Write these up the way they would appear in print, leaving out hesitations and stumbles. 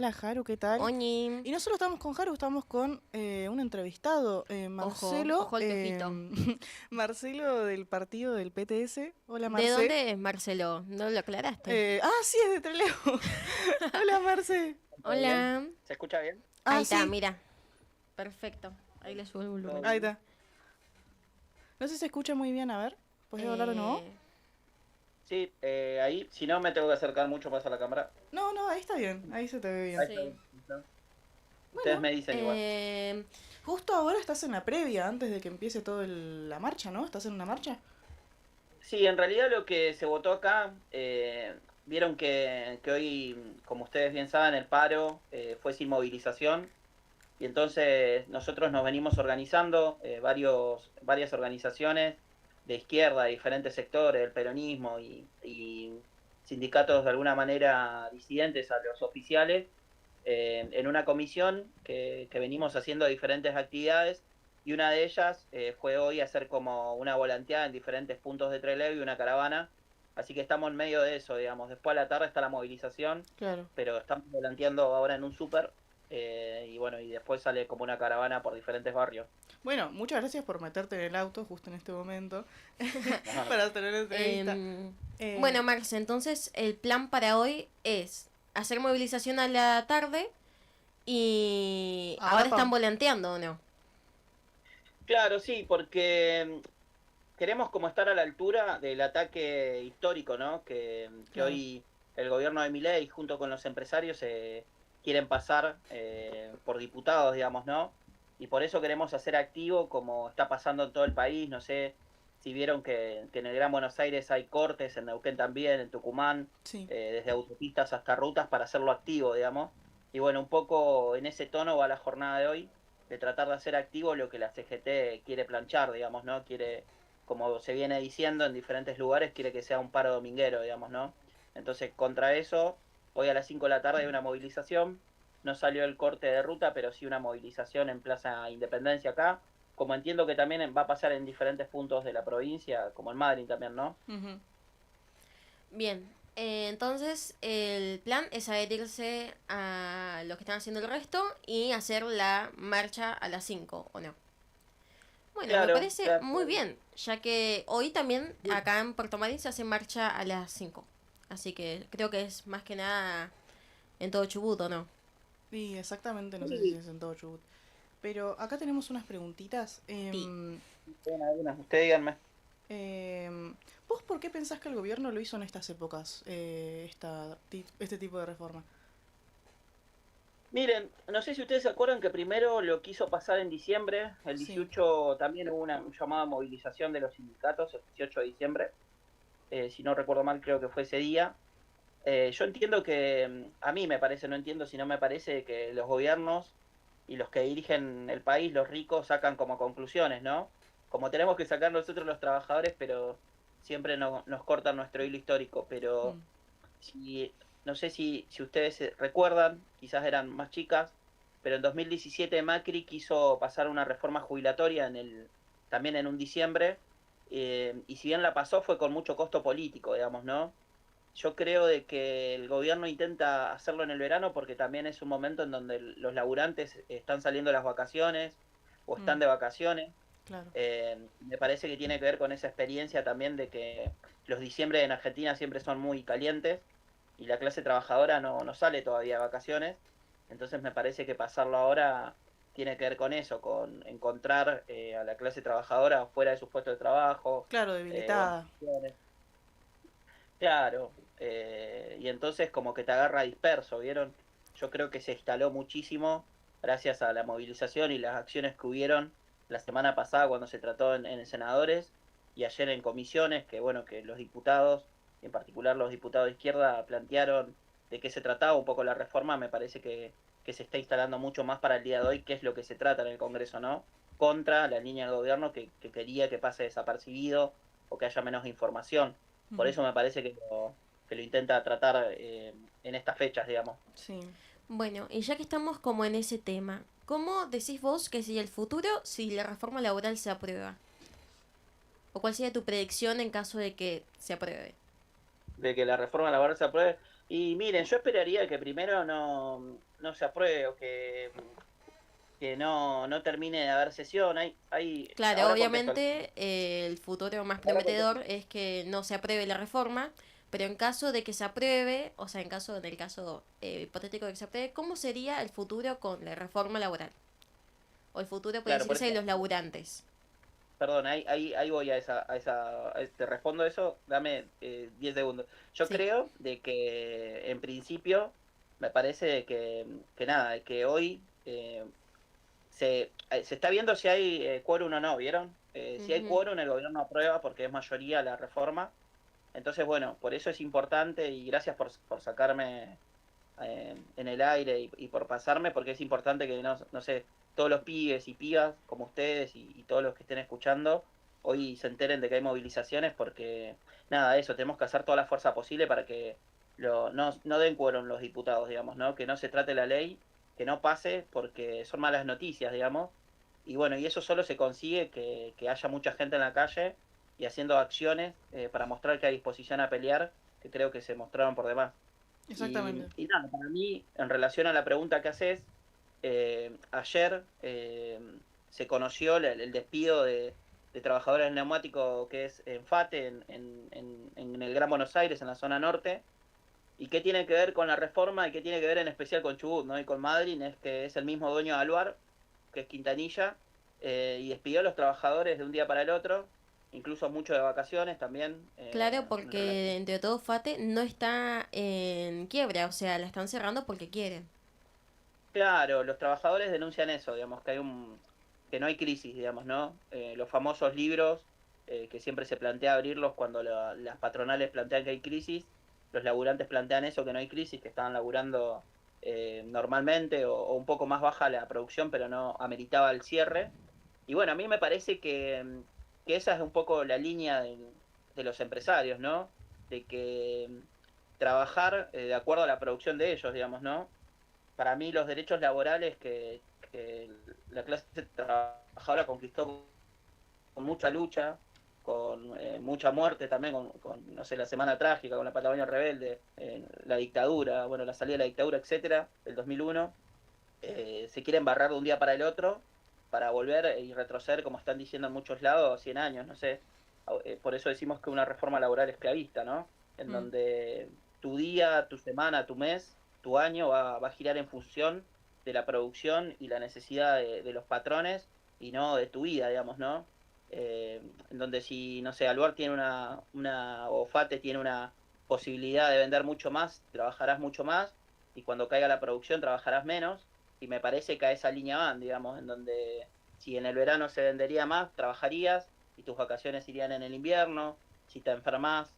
Hola Jaru, ¿qué tal? Oñi, Y no solo estamos con Jaru, estamos con un entrevistado, ojo, Marcelo, ojo al pepito. Marcelo del partido del PTS. Hola ¿De Marce. dónde es Marcelo? ¿No lo aclaraste? Sí, es de Trelew. Hola Marce. ¿Todo bien? Hola. ¿Se escucha bien? Ahí Ah, está, sí, mira. Perfecto. Ahí le subo el ¿Todo volumen. ahí bien? está. No sé si se escucha muy bien, a ver. ¿Puedes hablar de nuevo? Eh, Sí, ahí, si no me tengo que acercar mucho más a la cámara. No, no, ahí está bien, ahí se te ve Ahí bien. está sí. bien. ¿No? Ustedes Bueno, me dicen igual. justo ahora estás en la previa, antes de que empiece toda la marcha, ¿no? ¿Estás en una marcha? Sí, en realidad lo que se votó acá, vieron que hoy, como ustedes bien saben, el paro fue sin movilización y entonces nosotros nos venimos organizando, varias organizaciones de izquierda, de diferentes sectores, del peronismo y sindicatos de alguna manera disidentes a los oficiales, en una comisión que venimos haciendo diferentes actividades y una de ellas fue hoy hacer como una volanteada en diferentes puntos de Trelew y una caravana. Así que estamos en medio de eso, digamos. Después a la tarde está la movilización, Claro. pero estamos volanteando ahora en un súper y bueno, y después sale como una caravana por diferentes barrios. Bueno, muchas gracias por meterte en el auto justo en este momento Ajá. para tener la entrevista. em, Eh, bueno, Marce, entonces el plan para hoy es hacer movilización a la tarde y ahora ahora están pam. volanteando, ¿o no? Claro, sí, porque queremos como estar a la altura del ataque histórico, ¿no? Que Claro. hoy el gobierno de Milei junto con los empresarios quieren pasar por diputados, digamos, ¿no? Y por eso queremos hacer activo como está pasando en todo el país. No sé si vieron que en el Gran Buenos Aires hay cortes, en Neuquén también, en Tucumán, Sí. desde autopistas hasta rutas para hacerlo activo, digamos. Y bueno, un poco en ese tono va la jornada de hoy, de tratar de hacer activo lo que la CGT quiere planchar, digamos, ¿no? Quiere, como se viene diciendo en diferentes lugares, quiere que sea un paro dominguero, digamos, ¿no? Entonces, contra eso, hoy a las 5 de la tarde hay una movilización. No salió el corte de ruta, pero sí una movilización en Plaza Independencia acá. Como entiendo que también va a pasar en diferentes puntos de la provincia, como en Madrid también, ¿no? Ujú. Bien, entonces el plan es adherirse a lo que están haciendo el resto y hacer la marcha a las 5, ¿o no? Bueno, me Claro, parece claro. muy bien, ya que hoy también acá en Puerto Madryn se hace marcha a las 5. Así que creo que es más que nada en todo Chubut, ¿o no? Y exactamente, no sé si Sí, es en todo Chubut. Pero acá tenemos unas preguntitas. Sí. algunas, ustedes díganme. ¿Vos por qué pensás que el gobierno lo hizo en estas épocas, este tipo de reforma? Miren, no sé si ustedes se acuerdan que primero lo quiso pasar en diciembre, el Sí. 18 también hubo una llamada movilización de los sindicatos, el 18 de diciembre, si no recuerdo mal creo que fue ese día. Yo entiendo que, a mí me parece, no entiendo si no me parece que los gobiernos y los que dirigen el país, los ricos, sacan como conclusiones, ¿no? Como tenemos que sacar nosotros los trabajadores, pero siempre nos cortan nuestro hilo histórico, Mm. pero si, no sé si ustedes recuerdan, quizás eran más chicas, pero en 2017 Macri quiso pasar una reforma jubilatoria también en un diciembre, y si bien la pasó fue con mucho costo político, digamos, ¿no? Yo creo de que el gobierno intenta hacerlo en el verano porque también es un momento en donde los laburantes están saliendo de las vacaciones o Mm. están de vacaciones. Claro. Me parece que tiene que ver con esa experiencia también de que los diciembre en Argentina siempre son muy calientes y la clase trabajadora no sale todavía de vacaciones. Entonces me parece que pasarlo ahora tiene que ver con eso, con encontrar a la clase trabajadora fuera de sus puestos de trabajo, Claro, o en debilitada. vacaciones. Claro, y entonces como que te agarra disperso, ¿vieron? Yo creo que se instaló muchísimo gracias a la movilización y las acciones que hubieron la semana pasada cuando se trató en senadores y ayer en comisiones, que bueno, que los diputados, en particular los diputados de izquierda, plantearon de qué se trataba un poco la reforma. Me parece que se está instalando mucho más para el día de hoy, qué es lo que se trata en el Congreso, ¿no? Contra la línea del gobierno que quería que pase desapercibido o que haya menos información. Por Ujú. eso me parece que lo intenta tratar en estas fechas, digamos. Sí. Bueno, y ya que estamos como en ese tema, ¿cómo decís vos que sería el futuro si la reforma laboral se aprueba? ¿O cuál sería tu predicción en caso de que se apruebe? De que la reforma laboral se apruebe. Y miren, yo esperaría que primero no se apruebe o que no termine de haber sesión. Claro, Ahora contextual. obviamente el futuro más Ahora contextual. prometedor es que no se apruebe la reforma, pero en caso de que se apruebe, o sea, en el caso hipotético de que se apruebe, ¿cómo sería el futuro con la reforma laboral? O el futuro, puede Claro, por decirse, de eso, los laburantes. perdón, ahí voy te respondo eso, dame 10 segundos. Yo Sí. creo de que en principio me parece que nada, que hoy se está viendo si hay quórum o no, ¿vieron? Si hay Ujú. quórum, el gobierno aprueba porque es mayoría la reforma. Entonces, bueno, por eso es importante y gracias por sacarme en el aire y por pasarme, porque es importante que, no sé, todos los pibes y pibas como ustedes y todos los que estén escuchando hoy se enteren de que hay movilizaciones porque, nada, eso, tenemos que hacer toda la fuerza posible para que no den quórum los diputados, digamos, ¿no? Que no se trate la ley, que no pase porque son malas noticias, digamos. Y bueno, y eso solo se consigue que haya mucha gente en la calle y haciendo acciones para mostrar que hay disposición a pelear, que creo que se mostraron por demás. Exactamente. Y nada, para mí, en relación a la pregunta que haces, ayer se conoció el despido de trabajadores del neumático que es en FATE, en el Gran Buenos Aires, en la zona norte. ¿Y qué tiene que ver con la reforma y qué tiene que ver en especial con Chubut, ¿no? Y con Madryn? Es que es el mismo dueño de Aluar, que es Quintanilla, y despidió a los trabajadores de un día para el otro, incluso mucho de vacaciones también. Claro, porque entre todo Fate no está en quiebra, o sea, la están cerrando porque quieren. Claro, los trabajadores denuncian eso, digamos, que no hay crisis, digamos, ¿no? Los famosos libros que siempre se plantea abrirlos cuando las patronales plantean que hay crisis, los laburantes plantean eso, que no hay crisis, que estaban laburando normalmente o un poco más baja la producción, pero no ameritaba el cierre. Y bueno, a mí me parece que esa es un poco la línea de los empresarios, ¿no? De que trabajar de acuerdo a la producción de ellos, digamos, ¿no? Para mí los derechos laborales que la clase trabajadora conquistó con mucha lucha, con mucha muerte también, no sé, la Semana Trágica, con la Patagonia Rebelde, la dictadura, bueno, la salida de la dictadura, etcétera, del 2001, se quieren barrar de un día para el otro para volver y retroceder, como están diciendo en muchos lados, 100 años, no sé. Por eso decimos que una reforma laboral esclavista, ¿no? En Mm. donde tu día, tu semana, tu mes, tu año va a girar en función de la producción y la necesidad de los patrones y no de tu vida, digamos, ¿no? En donde si, no sé, Alvar tiene o Fate tiene una posibilidad de vender mucho más, trabajarás mucho más y cuando caiga la producción trabajarás menos y me parece que a esa línea van, digamos, en donde si en el verano se vendería más, trabajarías y tus vacaciones irían en el invierno, si te enfermas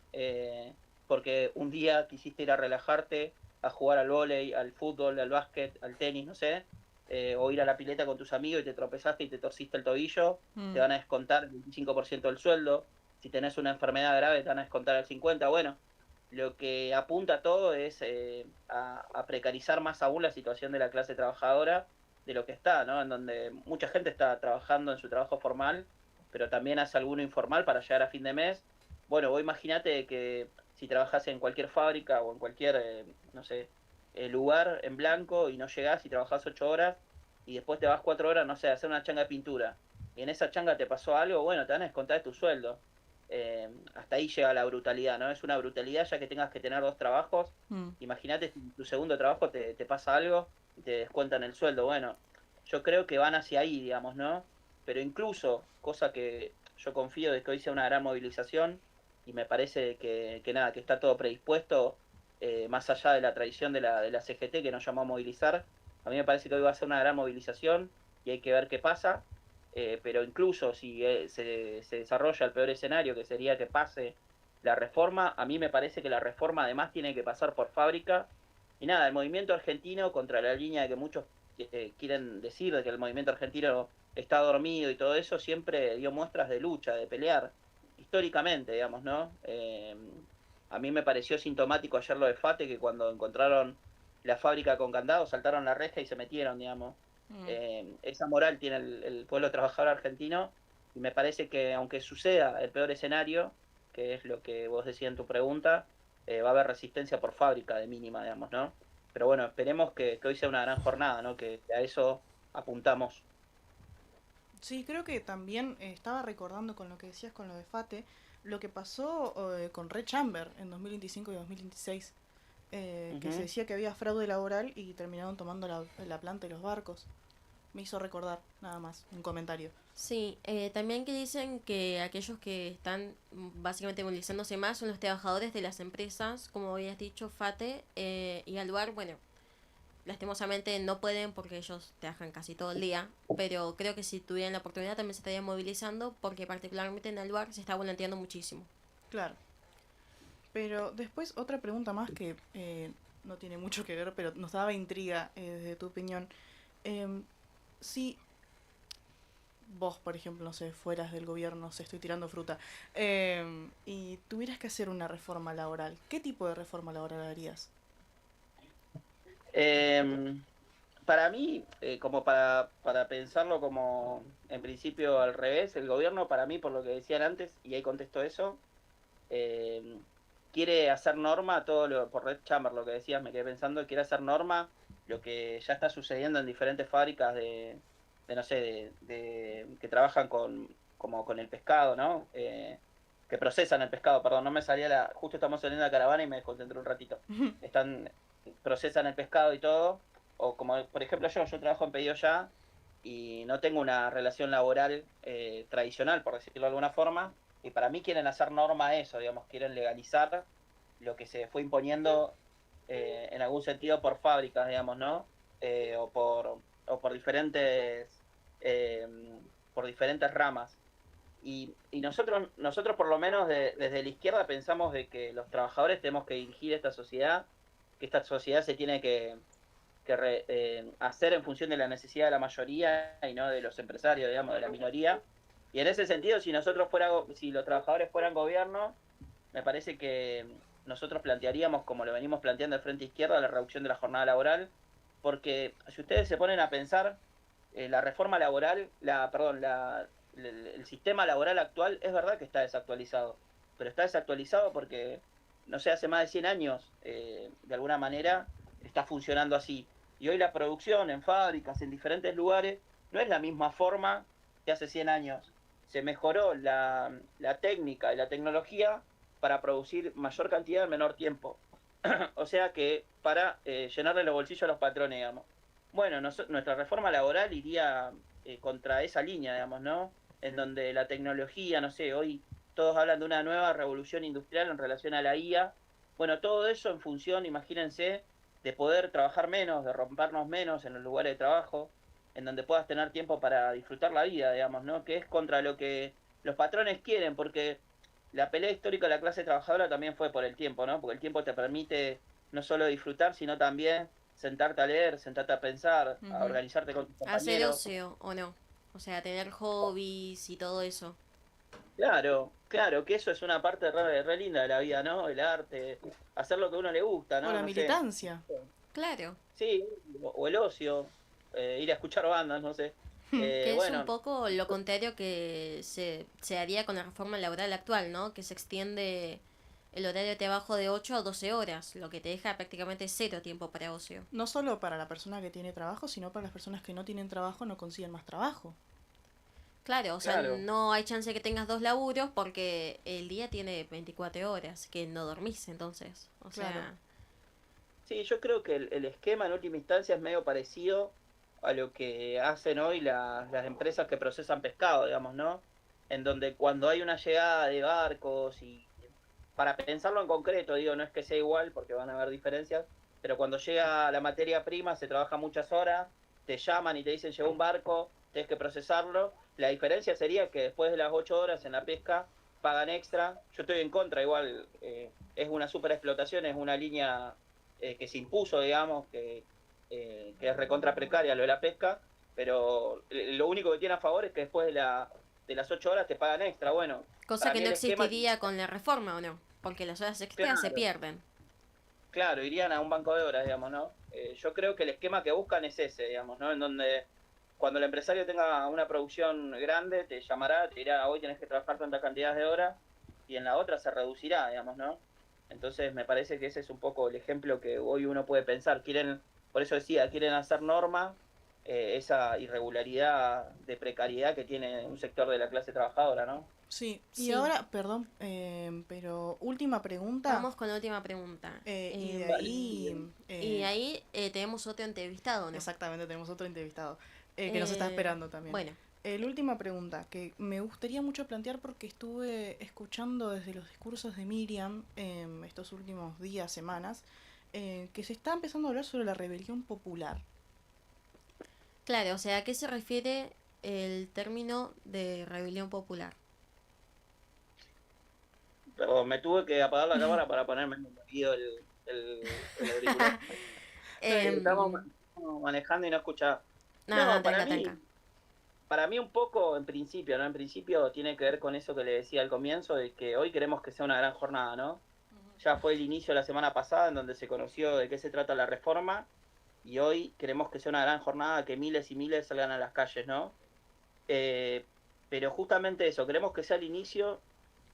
porque un día quisiste ir a relajarte, a jugar al vóley, al fútbol, al básquet, al tenis, no sé, o ir a la pileta con tus amigos y te tropezaste y te torciste el tobillo, te Mm. van a descontar el 25% del sueldo, si tenés una enfermedad grave te van a descontar el 50%, bueno, lo que apunta todo es a precarizar más aún la situación de la clase trabajadora de lo que está, ¿no? En donde mucha gente está trabajando en su trabajo formal, pero también hace alguno informal para llegar a fin de mes. Bueno, vos imaginate que si trabajas en cualquier fábrica o en cualquier, no sé, lugar en blanco y no llegás y trabajás 8 horas y después te vas 4 horas, no sé, a hacer una changa de pintura y en esa changa te pasó algo, bueno, te van a descontar de tu sueldo. Hasta ahí llega la brutalidad, ¿no? Es una brutalidad ya que tengas que tener dos trabajos. Mm. Imagínate si en tu segundo trabajo te pasa algo y te descuentan el sueldo. Bueno, yo creo que van hacia ahí, digamos, ¿no? Pero incluso, cosa que yo confío de que hoy sea una gran movilización y me parece que nada, que está todo predispuesto, más allá de la tradición de la CGT que nos llamó a movilizar, a mí me parece que hoy va a ser una gran movilización y hay que ver qué pasa pero incluso si se desarrolla el peor escenario, que sería que pase la reforma, a mí me parece que la reforma además tiene que pasar por fábrica. Y nada, el movimiento argentino, contra la línea que muchos quieren decir, de que el movimiento argentino está dormido y todo eso, siempre dio muestras de lucha, de pelear, históricamente, digamos, ¿no? A mí me pareció sintomático ayer lo de Fate, que cuando encontraron la fábrica con candado, saltaron la reja y se metieron, digamos. Mm. Esa moral tiene el pueblo trabajador argentino y me parece que aunque suceda el peor escenario, que es lo que vos decías en tu pregunta, va a haber resistencia por fábrica de mínima, digamos, ¿no? Pero bueno, esperemos que hoy sea una gran jornada, ¿no? Que a eso apuntamos. Sí, creo que también estaba recordando con lo que decías con lo de Fate, lo que pasó con Red Chamber en 2025 y 2026, que se Ujú. decía que había fraude laboral y terminaron tomando la planta y los barcos. Me hizo recordar, nada más, un comentario. Sí, también que dicen que aquellos que están básicamente movilizándose más son los trabajadores de las empresas, como habías dicho, FATE y Alvar, bueno, lastimosamente no pueden porque ellos trabajan casi todo el día, pero creo que si tuvieran la oportunidad también se estarían movilizando porque particularmente en Alvar se está volanteando muchísimo. Claro. Pero después otra pregunta más que no tiene mucho que ver, pero nos daba intriga desde tu opinión. Si vos, por ejemplo, no sé, fueras del gobierno, no sé, estoy tirando fruta, y tuvieras que hacer una reforma laboral, ¿qué tipo de reforma laboral harías? Eh, para mí, como para pensarlo como en principio al revés, el gobierno para mí, por lo que decían antes, y ahí contesto eso, eh, quiere hacer norma todo lo, por Red Chamber, lo que decías, me quedé pensando, quiere hacer norma lo que ya está sucediendo en diferentes fábricas de no sé, que trabajan como con el pescado, ¿no? Que procesan el pescado, perdón, no me salía justo estamos saliendo de la caravana y me desconcentré un ratito. Están, procesan el pescado y todo, o como por ejemplo yo trabajo en pedido ya y no tengo una relación laboral tradicional, por decirlo de alguna forma, y para mí quieren hacer norma a eso, digamos, quieren legalizar lo que se fue imponiendo en algún sentido por fábricas, digamos, ¿no? O por eh, por diferentes ramas. Y nosotros por lo menos desde la izquierda pensamos de que los trabajadores tenemos que dirigir esta sociedad, que esta sociedad se tiene que hacer en función de la necesidad de la mayoría y no de los empresarios, digamos, de la minoría. Y en ese sentido, si los trabajadores fueran gobierno, me parece que nosotros plantearíamos, como lo venimos planteando el Frente Izquierda, la reducción de la jornada laboral, porque si ustedes se ponen a pensar, la reforma laboral, el sistema laboral actual es verdad que está desactualizado, pero está desactualizado porque, no sé, hace más de 100 años, de alguna manera, está funcionando así. Y hoy la producción en fábricas, en diferentes lugares, no es la misma forma que hace 100 años. Se mejoró la técnica y la tecnología para producir mayor cantidad en menor tiempo. O sea que para llenarle los bolsillos a los patrones, digamos. Bueno, nuestra reforma laboral iría contra esa línea, digamos, ¿no? En donde la tecnología, no sé, hoy todos hablan de una nueva revolución industrial en relación a la IA. Bueno, todo eso en función, imagínense, de poder trabajar menos, de rompernos menos en los lugares de trabajo, en donde puedas tener tiempo para disfrutar la vida, digamos, ¿no? Que es contra lo que los patrones quieren, porque la pelea histórica de la clase trabajadora también fue por el tiempo, ¿no? Porque el tiempo te permite no solo disfrutar, sino también sentarte a leer, sentarte a pensar, a Ujú. organizarte con tus Hacer compañeros. ocio o no, o sea, tener hobbies y todo eso. Claro, claro, que eso es una parte re linda de la vida, ¿no? El arte, hacer lo que a uno le gusta, O ¿no? la No sé. militancia. Claro, Sí, o el ocio, ir a escuchar bandas, no sé. que es un Bueno, poco lo contrario que se haría con la reforma laboral actual, ¿no? Que se extiende el horario de trabajo de 8 a 12 horas, lo que te deja prácticamente cero tiempo para ocio. No solo para la persona que tiene trabajo, sino para las personas que no tienen trabajo, no consiguen más trabajo. Claro, o sea, claro. no hay chance de que tengas dos laburos porque el día tiene 24 horas, que no dormís entonces. O Claro. sea, Sí, yo creo que el esquema en última instancia es medio parecido a lo que hacen hoy las empresas que procesan pescado, digamos, ¿no? En donde cuando hay una llegada de barcos y para pensarlo en concreto, digo, no es que sea igual porque van a haber diferencias, pero cuando llega la materia prima se trabaja muchas horas, te llaman y te dicen llegó un barco, tienes que procesarlo. La diferencia sería que después de las 8 horas en la pesca pagan extra. Yo estoy en contra, igual es una super explotación, es una línea que se impuso, digamos, que es recontra precaria lo de la pesca, pero lo único que tiene a favor es que después de las 8 horas te pagan extra. Bueno, cosa para que mí no el esquema, existiría con la reforma o no, porque las horas extras se claro, pierden. claro, irían a un banco de horas, digamos, ¿no? Yo creo que el esquema que buscan es ese, digamos, ¿no? En donde cuando el empresario tenga una producción grande, te llamará, te dirá, hoy tenés que trabajar tantas cantidades de horas, y en la otra se reducirá, digamos, ¿no? Entonces me parece que ese es un poco el ejemplo que hoy uno puede pensar. Por eso decía, quieren hacer norma esa irregularidad de precariedad que tiene un sector de la clase trabajadora, ¿no? Sí, y Sí, ahora, perdón, pero última pregunta, vamos con la última pregunta. y de Vale. ahí, Y ahí tenemos otro entrevistado, ¿no? exactamente, tenemos otro entrevistado que nos está Eh, esperando también. bueno, La última pregunta que me gustaría mucho plantear porque estuve escuchando desde los discursos de Miriam estos últimos días, semanas, que se está empezando a hablar sobre la rebelión popular. claro, o sea, ¿a qué se refiere el término de rebelión popular? Pero me tuve que apagar la cámara para ponerme en el oído el auricular. Está bien. Estamos Em, manejando y no escuchaba. nada, No, tranca, tranca. para mí un poco en principio, ¿no? En principio tiene que ver con eso que le decía al comienzo, de que hoy queremos que sea una gran jornada, ¿no? Ya fue el inicio la semana pasada en donde se conoció de qué se trata la reforma y hoy queremos que sea una gran jornada, que miles y miles salgan a las calles, ¿no? Eh, pero justamente eso, queremos que sea el inicio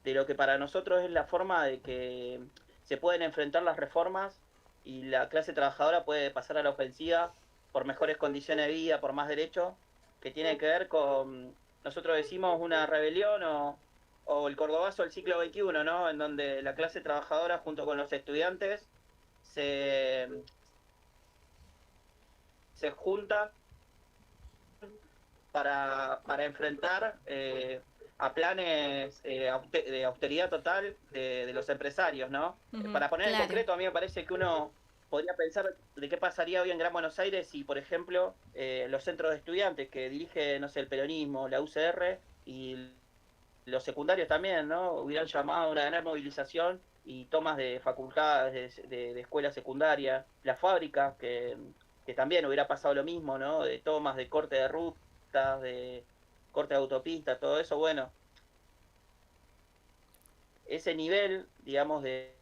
de lo que para nosotros es la forma de que se pueden enfrentar las reformas y la clase trabajadora puede pasar a la ofensiva por mejores condiciones de vida, por más derechos, que tiene que ver con, nosotros decimos una rebelión o el cordobazo del siglo XXI, ¿no? En donde la clase trabajadora junto con los estudiantes se, se junta para enfrentar a planes de austeridad total de los empresarios, ¿no? Ujú. Para poner en Claro. concreto, a mí me parece que uno podría pensar de qué pasaría hoy en Gran Buenos Aires si, por ejemplo, los centros de estudiantes que dirige, no sé, el peronismo, la UCR y los secundarios también, ¿no? Hubieran llamado a una gran movilización y tomas de facultades, de escuelas secundarias, las fábricas, que también hubiera pasado lo mismo, ¿no? De tomas, de corte de rutas, de corte de autopista, todo eso, bueno, ese nivel, digamos, de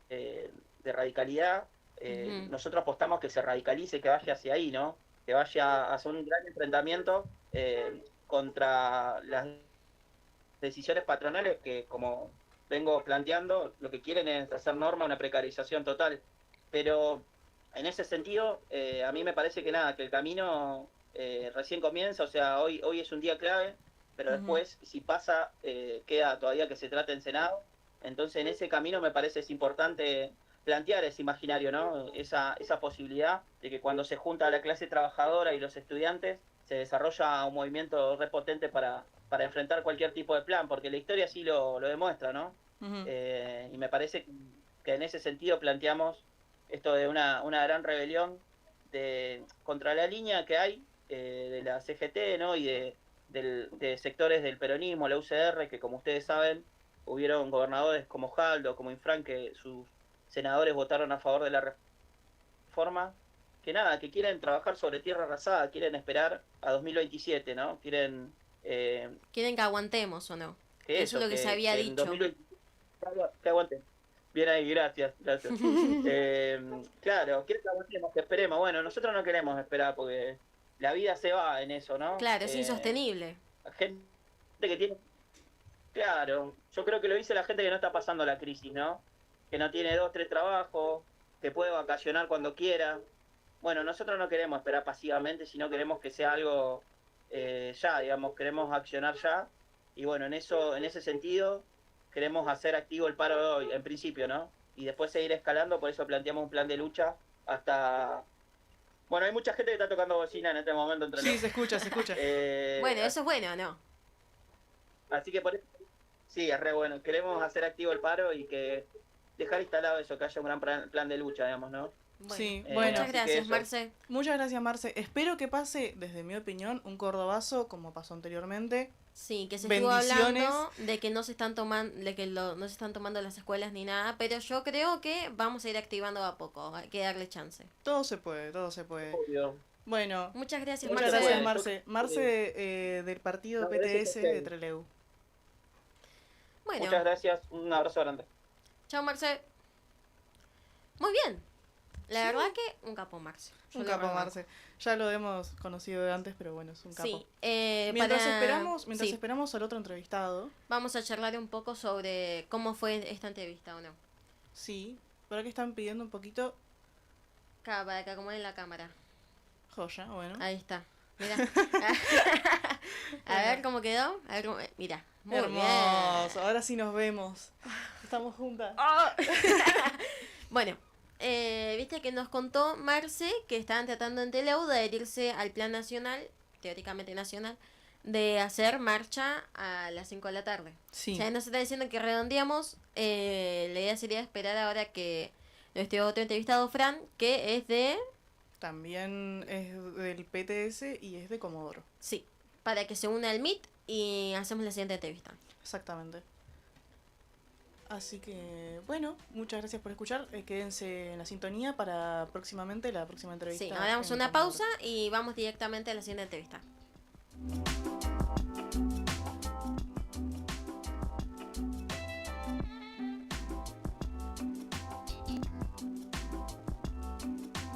radicalidad, Ujú. nosotros apostamos que se radicalice, que vaya hacia ahí, ¿no? Que vaya hacia un gran enfrentamiento contra las decisiones patronales que, como vengo planteando, lo que quieren es hacer norma una precarización total. Pero en ese sentido, a mí me parece que nada, que el camino recién comienza, o sea, hoy es un día clave, pero Ujú. después, si pasa, queda todavía que se trate en Senado. Entonces, en ese camino me parece es importante plantear ese imaginario, ¿no? Esa posibilidad de que cuando se junta la clase trabajadora y los estudiantes, se desarrolla un movimiento repotente para enfrentar cualquier tipo de plan, porque la historia sí lo demuestra, ¿no? Ujú. Y me parece que en ese sentido planteamos esto de una gran rebelión contra la línea que hay de la CGT, ¿no? Y de sectores del peronismo, la UCR, que como ustedes saben, hubieron gobernadores como Jaldo, como Infran, que sus senadores votaron a favor de la reforma, que nada, que quieren trabajar sobre tierra arrasada, quieren esperar a 2027, ¿no? Quieren ¿Quieren que aguantemos o no? que Que eso es eso, lo que se había que en dicho. 2020 que aguanten. Bien ahí, gracias, gracias. Claro, quieren que aguantemos, que esperemos. Bueno, nosotros no queremos esperar porque la vida se va en eso, ¿no? Claro, es insostenible. La gente que tiene, claro, yo creo que lo dice la gente que no está pasando la crisis, ¿no? Que no tiene dos, tres trabajos, que puede vacacionar cuando quiera. Bueno, nosotros no queremos esperar pasivamente, sino queremos que sea algo ya, digamos, queremos accionar ya. Y bueno, en ese sentido, queremos hacer activo el paro de hoy, en principio, ¿no? Y después seguir escalando, por eso planteamos un plan de lucha hasta... Bueno, hay mucha gente que está tocando bocina en este momento entre Sí, los... se escucha, se escucha. Bueno, eso es bueno, ¿no? Así que por eso, sí, es re bueno. Queremos hacer activo el paro y que dejar instalado eso, que haya un gran plan de lucha, digamos, ¿no? Bueno, Sí, bueno, muchas Así que gracias, eso. Marce. muchas gracias, Marce. Espero que pase, desde mi opinión, un cordobazo como pasó anteriormente. Sí, que se estuvo Bendiciones. hablando de que no se están tomando, no se están tomando las escuelas ni nada, pero yo creo que vamos a ir activando a poco, hay que darle chance. Todo se puede, todo se puede. Obvio. Bueno, Muchas gracias, muchas Mucho Marce. gracias, puede. Marce. Marce del partido No, gracias a PTS de ustedes. Trelew. Muchas Bueno, gracias. Un abrazo grande. chao, Marce. Muy bien. La Sí, verdad que un capo, Marce. Yo un lo capo, rebanco. Marce. Ya lo hemos conocido de antes, pero bueno, es un capo. Sí, Mientras sí, esperamos al otro entrevistado, vamos a charlar un poco sobre cómo fue esta entrevista o no. sí, ¿Para qué están pidiendo un poquito? Acá, para que acomoden la cámara. Joya, bueno. Ahí está. Mira. A ver cómo quedó. A ver cómo... Mira. Muy Hermoso. bien. Ahora sí nos vemos. Estamos juntas. Bueno, viste que nos contó Marce que estaban tratando en Teleu de adherirse al plan nacional, teóricamente nacional, de hacer marcha a las 5 de la tarde. Sí. O sea, nos está diciendo que redondeamos. La idea sería esperar ahora que nuestro otro entrevistado, Fran, que es de... También es del PTS y es de Comodoro. Sí, para que se una al Meet y hacemos la siguiente entrevista. Exactamente. Así que, bueno, muchas gracias por escuchar. Quédense en la sintonía para próximamente la próxima entrevista. Sí, ahora damos en una Comodoro. pausa y vamos directamente a la siguiente entrevista.